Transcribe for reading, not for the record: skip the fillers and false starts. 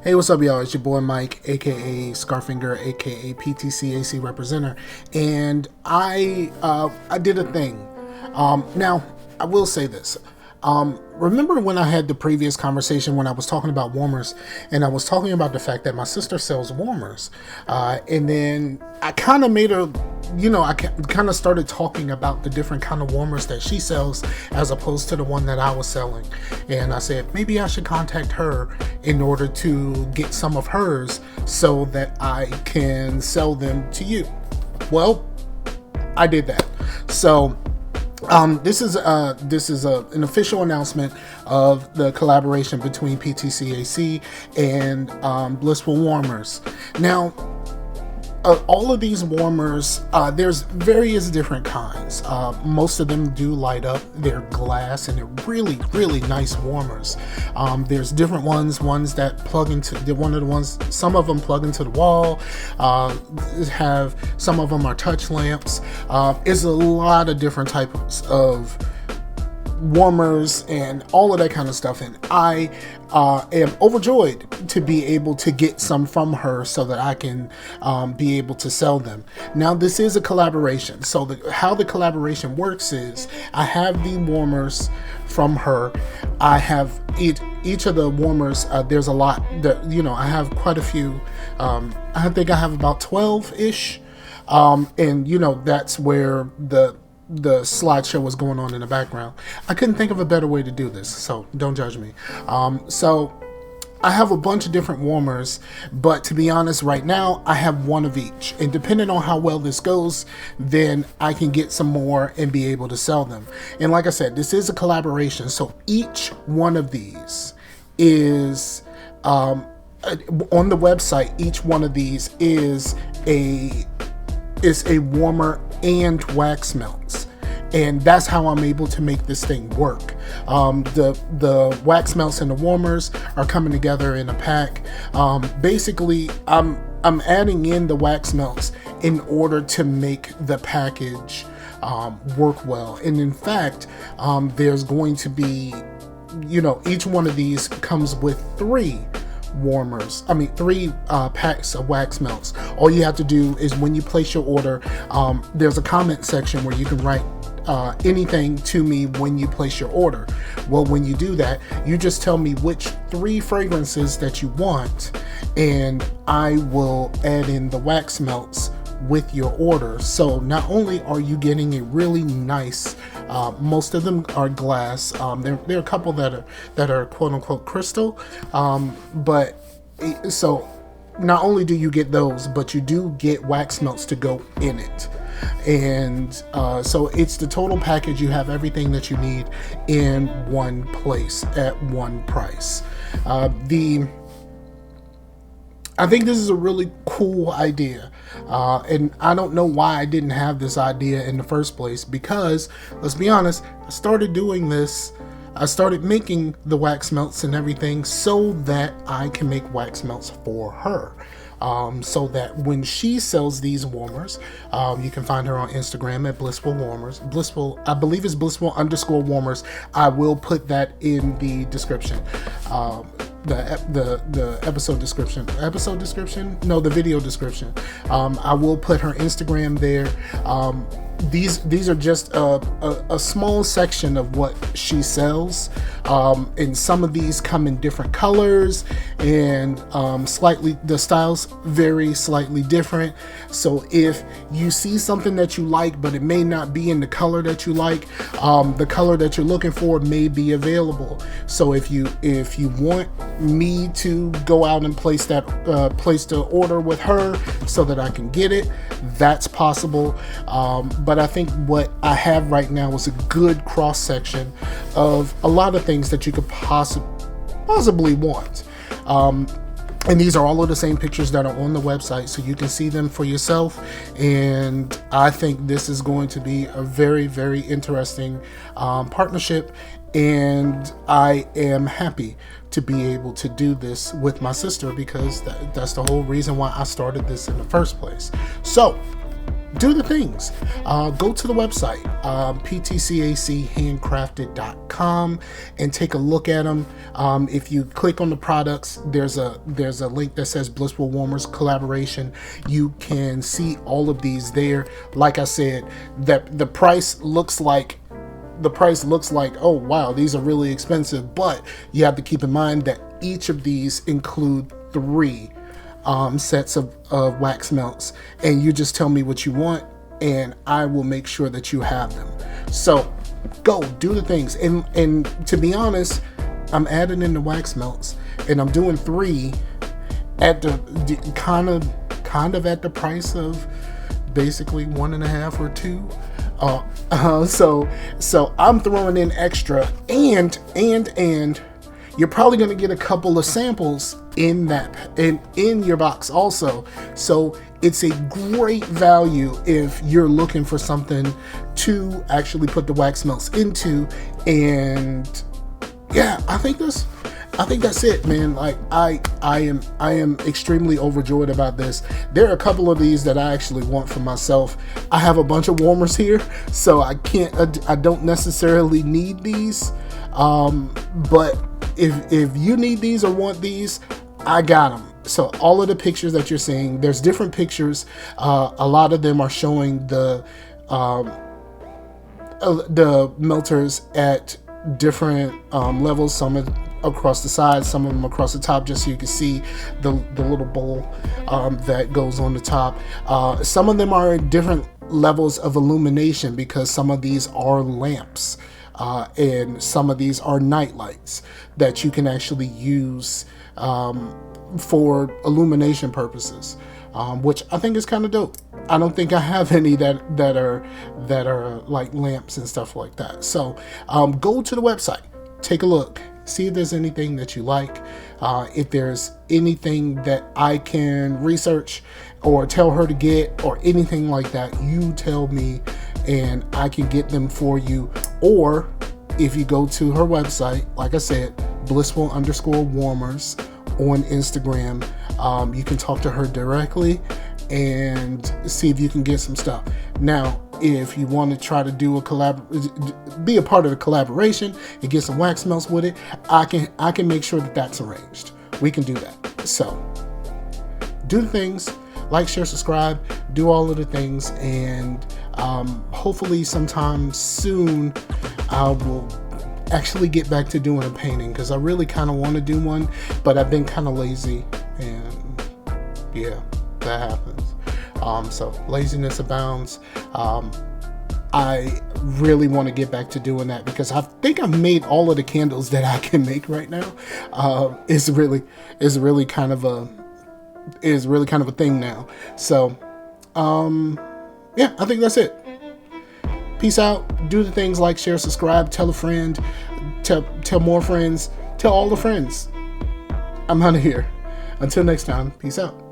Hey, what's up, y'all? It's your boy Mike, aka Scarfinger, aka PTCAC representer, and I did a thing. Now, I will say this. Remember when I had the previous conversation when I was talking about warmers, and I was talking about the fact that my sister sells warmers, and then I kind of made her, I kind of started talking about the different kind of warmers that she sells as opposed to the one that I was selling. And I said, maybe I should contact her in order to get some of hers so that I can sell them to you. Well, I did that. So this is an official announcement of the collaboration between PTCAC and Blissful Warmers. Now, all of these warmers, there's various different kinds. Most of them do light up. They're glass and they're really, really nice warmers. There's different ones that plug into, some of them plug into the wall. Some of them are touch lamps. There's a lot of different types of warmers and all of that kind of stuff, and I am overjoyed to be able to get some from her so that I can be able to sell them. Now, this is a collaboration, so how the collaboration works is I have the warmers from her. I have each of the warmers, there's a lot that, I have quite a few. I think I have about 12-ish, and that's where the slideshow was going on in the background. I couldn't think of a better way to do this, so don't judge me. So I have a bunch of different warmers, but to be honest, right now I have one of each, and depending on how well this goes, then I can get some more and be able to sell them. And like I said, this is a collaboration, so each one of these is on the website. Each one of these is a warmer and wax melts, and that's how I'm able to make this thing work. The wax melts and the warmers are coming together in a pack. Basically, I'm adding in the wax melts in order to make the package work well. And in fact, there's going to be, each one of these comes with three packs of wax melts. All you have to do is when you place your order, there's a comment section where you can write anything to me when you place your order. Well, when you do that, you just tell me which 3 fragrances that you want, and I will add in the wax melts with your order. So not only are you getting a really nice, most of them are glass. There are a couple that are quote unquote crystal, but so not only do you get those, but you do get wax melts to go in it. And so it's the total package. You have everything that you need in one place at one price. I think this is a really cool idea, and I don't know why I didn't have this idea in the first place, because let's be honest, I started doing this, I started making the wax melts and everything so that I can make wax melts for her. So that when she sells these warmers, you can find her on Instagram at Blissful Warmers. I believe it's Blissful_Warmers. I will put that in the description. The episode description. The video description. I will put her Instagram there. These are just a small section of what she sells, and some of these come in different colors, and the styles vary slightly different. So if you see something that you like but it may not be in the color that you like, the color that you're looking for may be available. So if you want me to go out and place the order with her so that I can get it, that's possible. But I think what I have right now is a good cross section of a lot of things that you could possibly want. And these are all of the same pictures that are on the website, so you can see them for yourself. And I think this is going to be a very, very interesting partnership. And I am happy to be able to do this with my sister, because that's the whole reason why I started this in the first place. So do the things. Go to the website, ptcachandcrafted.com, and take a look at them. If you click on the products, there's a link that says Blissful Warmers collaboration. You can see all of these there. Like I said, that the price looks like, oh wow, these are really expensive, but you have to keep in mind that each of these include 3 sets of wax melts, and you just tell me what you want and I will make sure that you have them. So go do the things, and to be honest, I'm adding in the wax melts, and I'm doing 3 at the kind of at the price of basically 1.5 or 2. So I'm throwing in extra, and you're probably going to get a couple of samples in your box also. So it's a great value if you're looking for something to actually put the wax melts into. And yeah, I think that's it, man. Like I am extremely overjoyed about this. There are a couple of these that I actually want for myself. I have a bunch of warmers here, so I don't necessarily need these. But if you need these or want these, I got them. So all of the pictures that you're seeing, there's different pictures. A lot of them are showing the melters at different levels. Some across the sides, some of them across the top, just so you can see the little bowl that goes on the top. Some of them are at different levels of illumination because some of these are lamps. And some of these are night lights that you can actually use for illumination purposes, which I think is kind of dope. I don't think I have any that are like lamps and stuff like that. So go to the website, take a look, see if there's anything that you like. If there's anything that I can research or tell her to get or anything like that, you tell me and I can get them for you. Or if you go to her website, like I said, blissful_warmers on Instagram, you can talk to her directly and see if you can get some stuff. Now, if you want to try to do be a part of the collaboration and get some wax melts with it, I can make sure that that's arranged. We can do that. So do the things, like, share, subscribe, do all of the things, and hopefully sometime soon I will actually get back to doing a painting, because I really kind of want to do one, but I've been kind of lazy, and yeah, that happens. So laziness abounds. I really want to get back to doing that because I think I've made all of the candles that I can make right now. It's really kind of a thing now. So yeah, I think that's it. Peace out. Do the things, like, share, subscribe, tell a friend, tell more friends, tell all the friends. I'm out of here. Until next time, peace out.